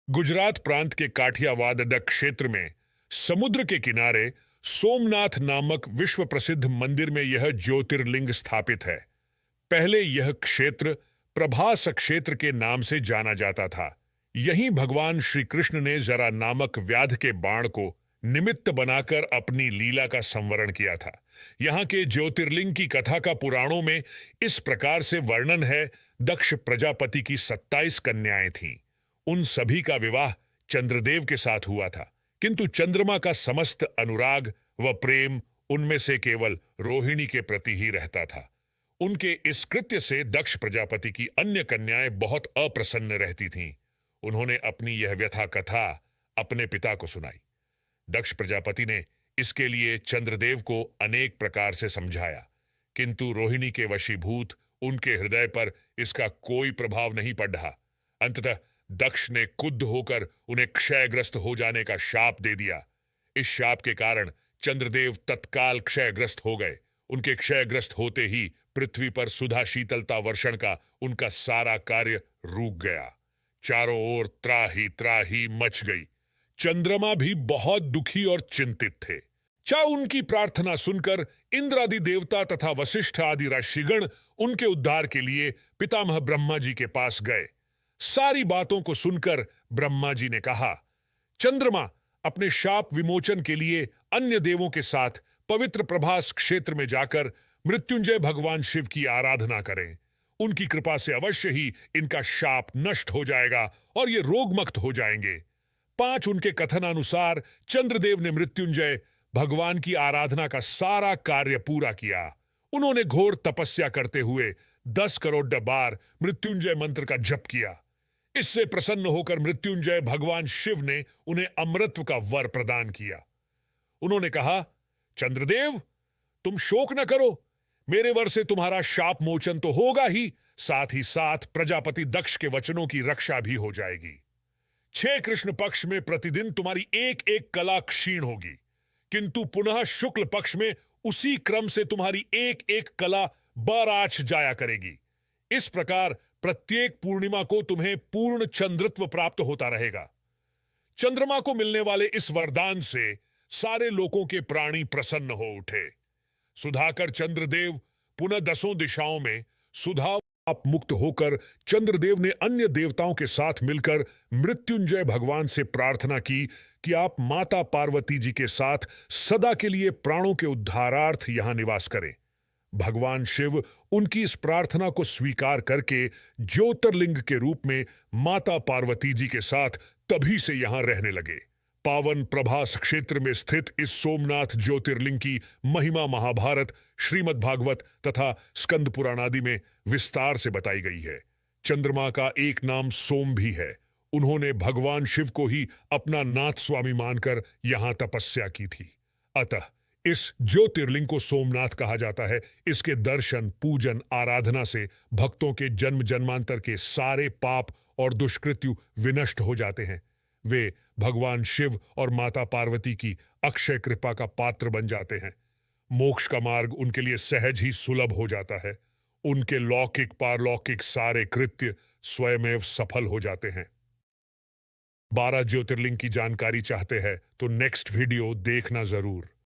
गुजरात प्रांत के काठियावाड़ क्षेत्र में समुद्र के किनारे सोमनाथ नामक विश्व प्रसिद्ध मंदिर में यह ज्योतिर्लिंग स्थापित है। पहले यह क्षेत्र प्रभास क्षेत्र के नाम से जाना जाता था। यहीं भगवान श्री कृष्ण ने जरा नामक व्याध के बाण को निमित्त बनाकर अपनी लीला का संवरण किया था। यहाँ के ज्योतिर्लिंग की कथा का पुराणों में इस प्रकार से वर्णन है। दक्ष प्रजापति की 27 कन्याएं थीं। उन सभी का विवाह चंद्रदेव के साथ हुआ था, किंतु चंद्रमा का समस्त अनुराग व प्रेम उनमें से केवल रोहिणी के प्रति ही रहता था। उनके इस कृत्य से दक्ष प्रजापति की अन्य कन्याएं बहुत अप्रसन्न रहती थीं। उन्होंने अपनी यह व्यथा कथा अपने पिता को सुनाई। दक्ष प्रजापति ने इसके लिए चंद्रदेव को अनेक प्रकार से समझाया, किंतु रोहिणी के वशीभूत उनके हृदय पर इसका कोई प्रभाव नहीं पड़ा। अंततः दक्ष ने क्रुद्ध होकर उन्हें क्षयग्रस्त हो जाने का शाप दे दिया। इस शाप के कारण चंद्रदेव तत्काल क्षयग्रस्त हो गए। उनके क्षयग्रस्त होते ही पृथ्वी पर सुधा शीतलता वर्षण का उनका सारा कार्य रुक गया। चारों ओर त्राही त्राही मच गई। चंद्रमा भी बहुत दुखी और चिंतित थे। उनकी प्रार्थना सुनकर इंद्रादि देवता तथा वशिष्ठ आदि ऋषिगण उनके उद्धार के लिए पितामह ब्रह्मा जी के पास गए। सारी बातों को सुनकर ब्रह्मा जी ने कहा, चंद्रमा अपने शाप विमोचन के लिए अन्य देवों के साथ पवित्र प्रभास क्षेत्र में जाकर मृत्युंजय भगवान शिव की आराधना करें। उनकी कृपा से अवश्य ही इनका शाप नष्ट हो जाएगा और ये रोगमुक्त हो जाएंगे। 5 उनके कथनानुसार चंद्रदेव ने मृत्युंजय भगवान की आराधना का सारा कार्य पूरा किया। उन्होंने घोर तपस्या करते हुए 10 करोड़ बार मृत्युंजय मंत्र का जप किया। इससे प्रसन्न होकर मृत्युंजय भगवान शिव ने उन्हें अमृत का वर प्रदान किया। उन्होंने कहा, चंद्रदेव, तुम शोक न करो। मेरे वर से तुम्हारा शाप मोचन तो होगा ही साथ प्रजापति दक्ष के वचनों की रक्षा भी हो जाएगी। 6 कृष्ण पक्ष में प्रतिदिन तुम्हारी एक एक कला क्षीण होगी, किंतु पुनः शुक्ल पक्ष में उसी क्रम से तुम्हारी एक एक कला बराच जाया करेगी। इस प्रकार प्रत्येक पूर्णिमा को तुम्हें पूर्ण चंद्रत्व प्राप्त होता रहेगा। चंद्रमा को मिलने वाले इस वरदान से सारे लोगों के प्राणी प्रसन्न हो उठे। सुधाकर चंद्रदेव पुनः 10 दिशाओं में सुधा मुक्त होकर चंद्रदेव ने अन्य देवताओं के साथ मिलकर मृत्युंजय भगवान से प्रार्थना की कि आप माता पार्वती जी के साथ सदा के लिए प्राणों के उद्धारार्थ यहां निवास करें। भगवान शिव उनकी इस प्रार्थना को स्वीकार करके ज्योतिर्लिंग के रूप में माता पार्वती जी के साथ तभी से यहां रहने लगे। पावन प्रभास क्षेत्र में स्थित इस सोमनाथ ज्योतिर्लिंग की महिमा महाभारत, श्रीमद् भागवत तथा स्कंद पुराण आदि में विस्तार से बताई गई है। चंद्रमा का एक नाम सोम भी है। उन्होंने भगवान शिव को ही अपना नाथ स्वामी मानकर यहां तपस्या की थी। अतः इस ज्योतिर्लिंग को सोमनाथ कहा जाता है। इसके दर्शन, पूजन, आराधना से भक्तों के जन्म जन्मांतर के सारे पाप और दुष्कृत्यु विनष्ट हो जाते हैं। वे भगवान शिव और माता पार्वती की अक्षय कृपा का पात्र बन जाते हैं। मोक्ष का मार्ग उनके लिए सहज ही सुलभ हो जाता है। उनके लौकिक पारलौकिक सारे कृत्य स्वयमेव सफल हो जाते हैं। 12 ज्योतिर्लिंग की जानकारी चाहते हैं तो नेक्स्ट वीडियो देखना जरूर।